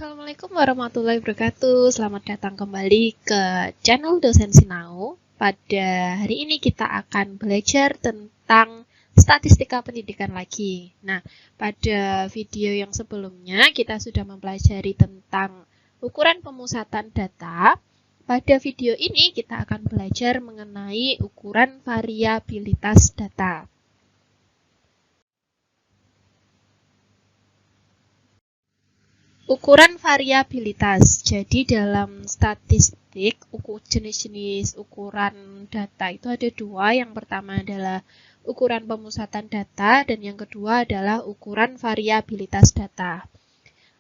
Assalamualaikum warahmatullahi wabarakatuh. Selamat datang kembali ke channel Dosen Sinau. Pada hari ini kita akan belajar tentang statistika pendidikan lagi. Nah, pada video yang sebelumnya kita sudah mempelajari tentang ukuran pemusatan data. Pada video ini kita akan belajar mengenai ukuran variabilitas data. Ukuran variabilitas. Jadi dalam statistik, jenis-jenis ukuran data itu ada dua. Yang pertama adalah ukuran pemusatan data dan yang kedua adalah ukuran variabilitas data.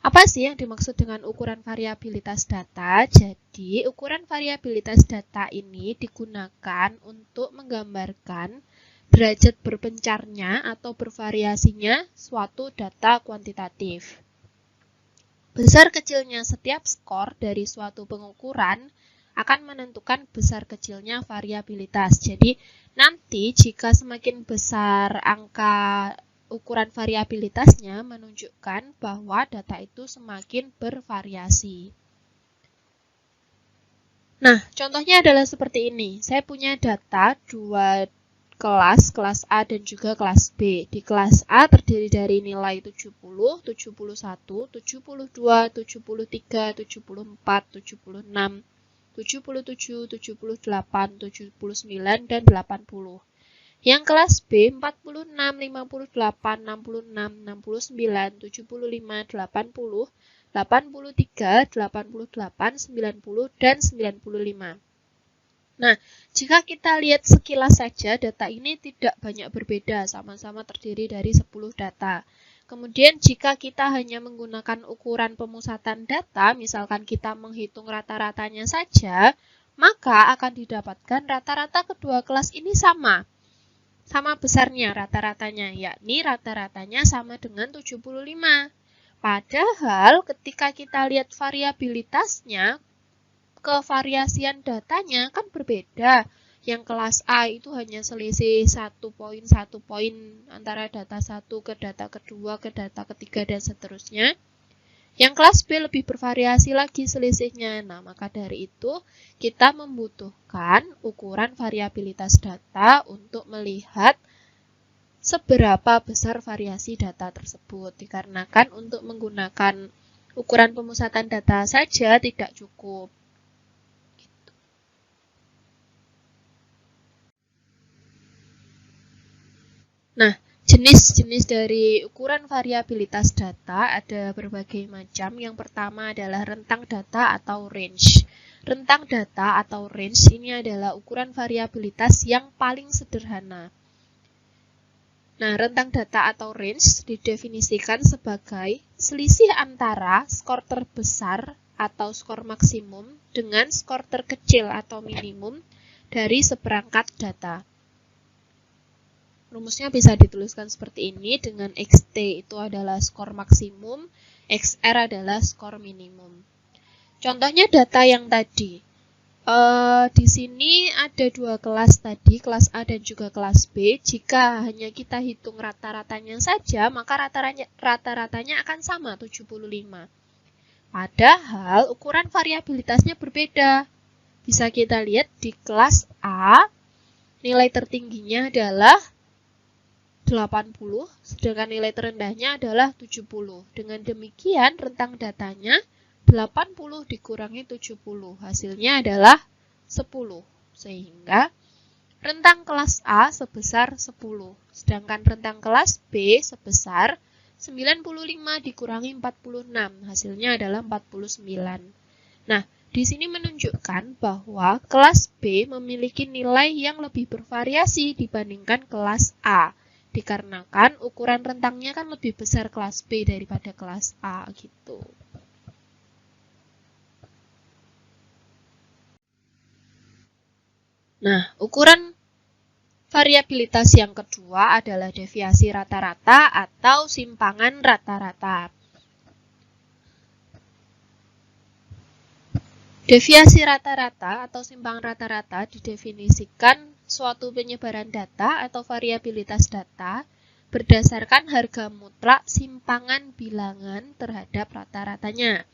Apa sih yang dimaksud dengan ukuran variabilitas data? Jadi ukuran variabilitas data ini digunakan untuk menggambarkan derajat berpencarnya atau bervariasinya suatu data kuantitatif. Besar kecilnya setiap skor dari suatu pengukuran akan menentukan besar kecilnya variabilitas. Jadi nanti jika semakin besar angka ukuran variabilitasnya menunjukkan bahwa data itu semakin bervariasi. Nah, contohnya adalah seperti ini. Saya punya data dua kelas A dan juga kelas B. Di kelas A terdiri dari nilai 70, 71, 72, 73, 74, 76, 77, 78, 79, dan 80. Yang kelas B 46, 58, 66, 69, 75, 80, 83, 88, 90, dan 95. Nah, jika kita lihat sekilas saja, data ini tidak banyak berbeda, sama-sama terdiri dari 10 data. Kemudian jika kita hanya menggunakan ukuran pemusatan data, misalkan kita menghitung rata-ratanya saja, maka akan didapatkan rata-rata kedua kelas ini sama besarnya rata-ratanya, yakni rata-ratanya sama dengan 75. Padahal ketika kita lihat variabilitasnya, kevariasian datanya kan berbeda. Yang kelas A itu hanya selisih 1 poin antara data 1 ke data kedua, ke data ketiga, dan seterusnya. Yang kelas B lebih bervariasi lagi selisihnya. Nah, maka dari itu kita membutuhkan ukuran variabilitas data untuk melihat seberapa besar variasi data tersebut. Dikarenakan untuk menggunakan ukuran pemusatan data saja tidak cukup. Nah, jenis-jenis dari ukuran variabilitas data ada berbagai macam. Yang pertama adalah rentang data atau range. Rentang data atau range ini adalah ukuran variabilitas yang paling sederhana. Nah, rentang data atau range didefinisikan sebagai selisih antara skor terbesar atau skor maksimum dengan skor terkecil atau minimum dari seperangkat data. Rumusnya bisa dituliskan seperti ini, dengan XT itu adalah skor maksimum, XR adalah skor minimum. Contohnya data yang tadi. Di sini ada dua kelas tadi, kelas A dan juga kelas B. Jika hanya kita hitung rata-ratanya saja, maka rata-ratanya akan sama, 75. Padahal ukuran variabilitasnya berbeda. Bisa kita lihat di kelas A, nilai tertingginya adalah 80, sedangkan nilai terendahnya adalah 70. Dengan demikian, rentang datanya 80 dikurangi 70, hasilnya adalah 10. Sehingga rentang kelas A sebesar 10, sedangkan rentang kelas B sebesar 95 dikurangi 46, hasilnya adalah 49. Nah, di sini menunjukkan bahwa kelas B memiliki nilai yang lebih bervariasi dibandingkan kelas A. Dikarenakan ukuran rentangnya kan lebih besar kelas B daripada kelas A gitu. Nah, ukuran variabilitas yang kedua adalah deviasi rata-rata atau simpangan rata-rata. Deviasi rata-rata atau simpangan rata-rata didefinisikan suatu penyebaran data atau variabilitas data berdasarkan harga mutlak simpangan bilangan terhadap rata-ratanya.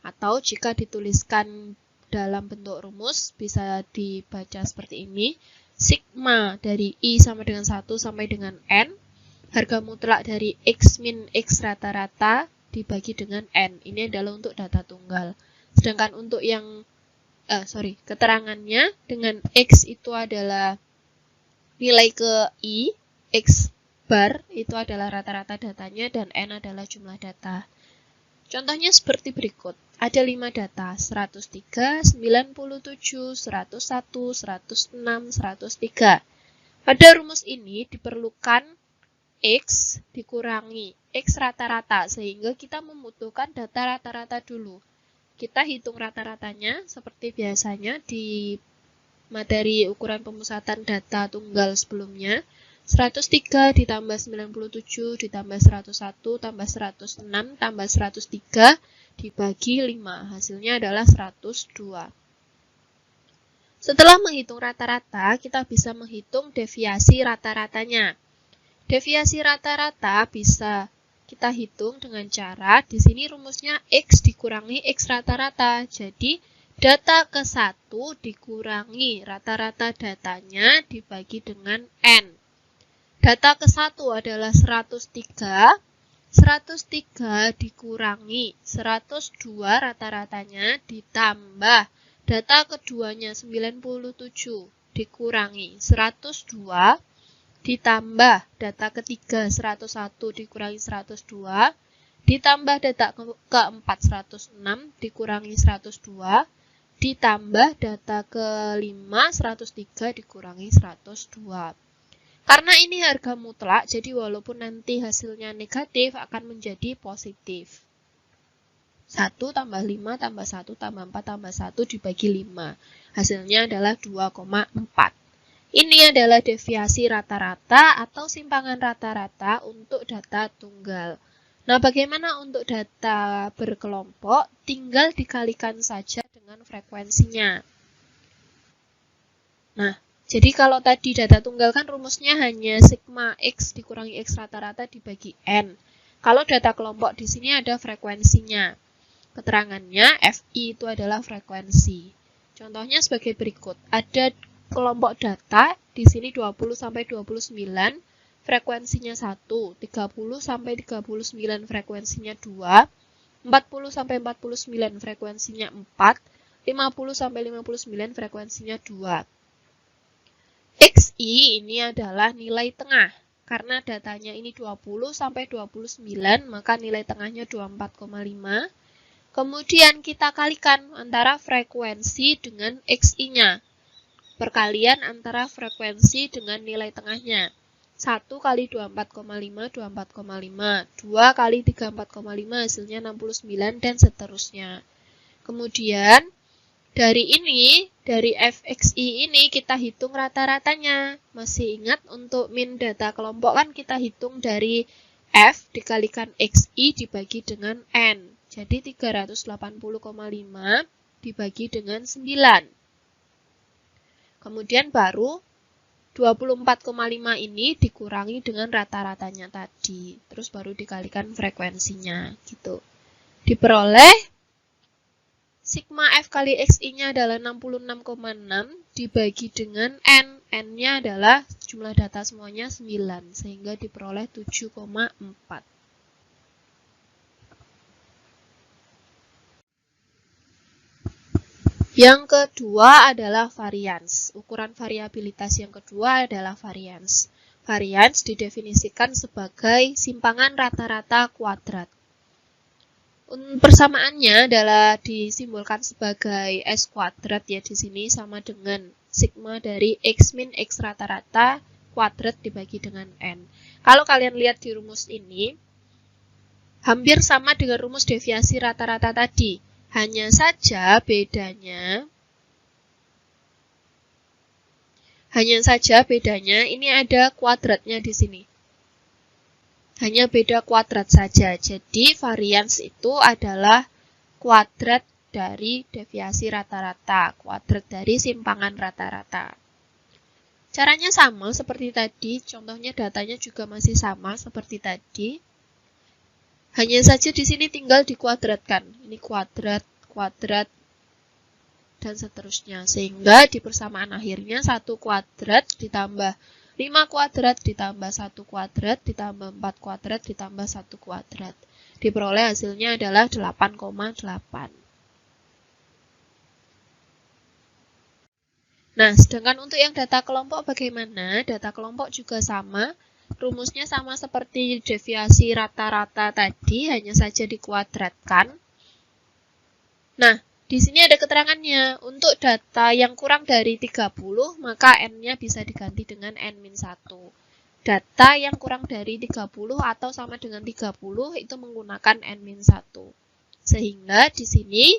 Atau jika dituliskan dalam bentuk rumus, bisa dibaca seperti ini. Sigma dari I sama dengan 1 sampai dengan N. Harga mutlak dari X min X rata-rata dibagi dengan N. Ini adalah untuk data tunggal. Sedangkan untuk yang, keterangannya dengan X itu adalah nilai ke I, X bar itu adalah rata-rata datanya, dan N adalah jumlah data. Contohnya seperti berikut. Ada 5 data, 103, 97, 101, 106, 103. Pada rumus ini diperlukan X dikurangi X rata-rata, sehingga kita membutuhkan data rata-rata dulu. Kita hitung rata-ratanya seperti biasanya di materi ukuran pemusatan data tunggal sebelumnya. 103 ditambah 97 ditambah 101 tambah 106 tambah 103 dibagi 5. Hasilnya adalah 102. Setelah menghitung rata-rata, kita bisa menghitung deviasi rata-ratanya. Deviasi rata-rata bisa kita hitung dengan cara, di sini rumusnya X dikurangi X rata-rata. Jadi, data ke-1 dikurangi rata-rata datanya dibagi dengan N. Data ke-1 adalah 103. 103 dikurangi 102 rata-ratanya ditambah data keduanya 97 dikurangi 102 ditambah data ketiga 101 dikurangi 102 ditambah data keempat 106 dikurangi 102 ditambah data kelima 103 dikurangi 102. Karena ini harga mutlak, jadi walaupun nanti hasilnya negatif akan menjadi positif. 1 tambah 5 tambah 1 tambah 4 tambah 1 dibagi 5. Hasilnya adalah 2,4. Ini adalah deviasi rata-rata atau simpangan rata-rata untuk data tunggal. Nah, bagaimana untuk data berkelompok? Tinggal dikalikan saja dengan frekuensinya. Nah, jadi kalau tadi data tunggal kan rumusnya hanya sigma X dikurangi X rata-rata dibagi N. Kalau data kelompok di sini ada frekuensinya. Keterangannya FI itu adalah frekuensi. Contohnya sebagai berikut. Ada kelompok data di sini 20 sampai 29, frekuensinya 1, 30 sampai 39 frekuensinya 2, 40 sampai 49 frekuensinya 4, 50 sampai 59 frekuensinya 2. XI ini adalah nilai tengah. Karena datanya ini 20 sampai 29, maka nilai tengahnya 24,5. Kemudian kita kalikan antara frekuensi dengan XI-nya. Perkalian antara frekuensi dengan nilai tengahnya. 1 kali 24,5, 24,5. 2 kali 34,5, hasilnya 69, dan seterusnya. Kemudian, dari FXI ini kita hitung rata-ratanya. Masih ingat untuk min data kelompok kan kita hitung dari F dikalikan XI dibagi dengan N. Jadi 380,5 dibagi dengan 9. Kemudian baru 24,5 ini dikurangi dengan rata-ratanya tadi. Terus baru dikalikan frekuensinya gitu. Diperoleh sigma F kali XI-nya adalah 66,6 dibagi dengan N. N-nya adalah jumlah data semuanya 9, sehingga diperoleh 7,4. Yang kedua adalah varians. Ukuran variabilitas yang kedua adalah varians. Varians didefinisikan sebagai simpangan rata-rata kuadrat. Persamaannya adalah disimbolkan sebagai S kuadrat ya di sini sama dengan sigma dari X min X rata-rata kuadrat dibagi dengan N. Kalau kalian lihat di rumus ini, hampir sama dengan rumus deviasi rata-rata tadi. Hanya saja bedanya ini ada kuadratnya di sini. Hanya beda kuadrat saja. Jadi varians itu adalah kuadrat dari deviasi rata-rata, kuadrat dari simpangan rata-rata. Caranya sama seperti tadi, contohnya datanya juga masih sama seperti tadi. Hanya saja di sini tinggal dikuadratkan. Ini kuadrat, kuadrat, dan seterusnya. Sehingga di persamaan akhirnya 1 kuadrat ditambah 5 kuadrat ditambah 1 kuadrat ditambah 4 kuadrat ditambah 1 kuadrat. Diperoleh hasilnya adalah 8,8. Nah, sedangkan untuk yang data kelompok bagaimana? Data kelompok juga sama. Rumusnya sama seperti deviasi rata-rata tadi, hanya saja dikuadratkan. Nah, di sini ada keterangannya. Untuk data yang kurang dari 30, maka N-nya bisa diganti dengan N-1. Data yang kurang dari 30 atau sama dengan 30 itu menggunakan N-1. Sehingga di sini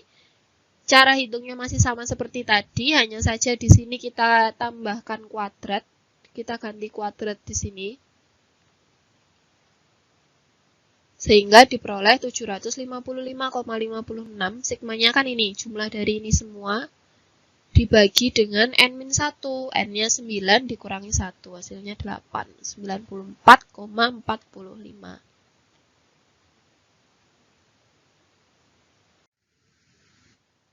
cara hitungnya masih sama seperti tadi, hanya saja di sini kita tambahkan kuadrat. Kita ganti kuadrat di sini. Sehingga diperoleh 755,56. Sigmanya kan ini, jumlah dari ini semua dibagi dengan N-1. N-nya 9 dikurangi 1, hasilnya 8. 94,45.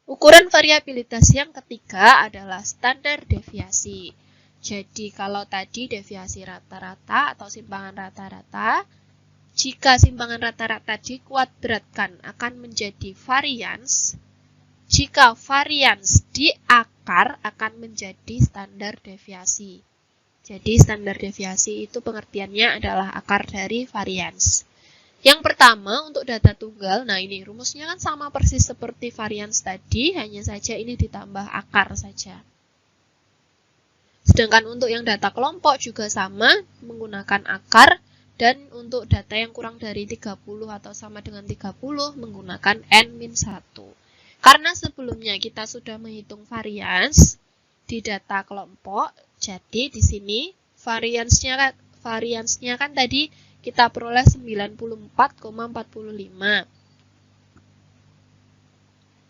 Ukuran variabilitas yang ketiga adalah standar deviasi. Jadi kalau tadi deviasi rata-rata atau simpangan rata-rata, jika simpangan rata-rata dikuadratkan akan menjadi varians. Jika varians di akar akan menjadi standar deviasi. Jadi standar deviasi itu pengertiannya adalah akar dari varians. Yang pertama untuk data tunggal, nah ini rumusnya kan sama persis seperti varians tadi, hanya saja ini ditambah akar saja. Sedangkan untuk yang data kelompok juga sama, menggunakan akar. Dan untuk data yang kurang dari 30 atau sama dengan 30 menggunakan N-1. Karena sebelumnya kita sudah menghitung varians di data kelompok, jadi di sini variansnya kan tadi kita peroleh 94,45.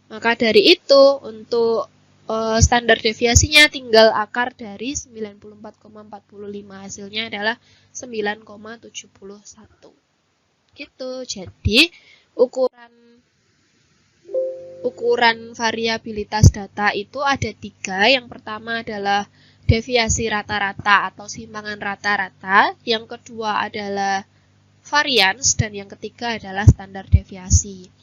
Maka dari itu untuk standar deviasinya tinggal akar dari 94,45, hasilnya adalah 9,71. Gitu. Jadi ukuran variabilitas data itu ada 3. Yang pertama adalah deviasi rata-rata atau simpangan rata-rata. Yang kedua adalah varians dan yang ketiga adalah standar deviasi.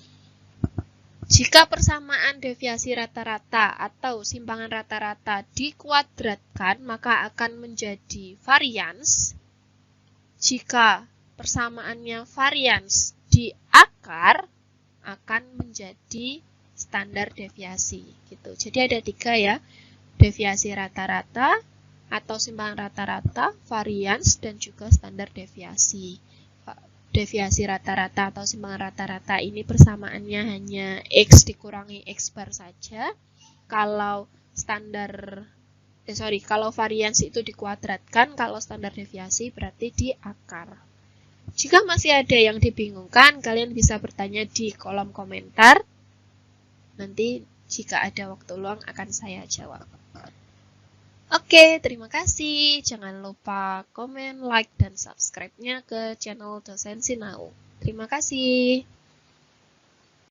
Jika persamaan deviasi rata-rata atau simpangan rata-rata dikuadratkan, maka akan menjadi varians. Jika persamaannya varians di akar, akan menjadi standar deviasi. Gitu. Jadi ada 3 ya, deviasi rata-rata atau simpangan rata-rata, varians, dan juga standar deviasi. Deviasi rata-rata atau simpangan rata-rata ini persamaannya hanya X dikurangi X bar saja. Kalau kalau varians itu dikuadratkan, kalau standar deviasi berarti di akar. Jika masih ada yang dibingungkan, kalian bisa bertanya di kolom komentar. Nanti jika ada waktu luang akan saya jawab. Oke, terima kasih. Jangan lupa komen, like, dan subscribe-nya ke channel Dosen Sinau. Terima kasih.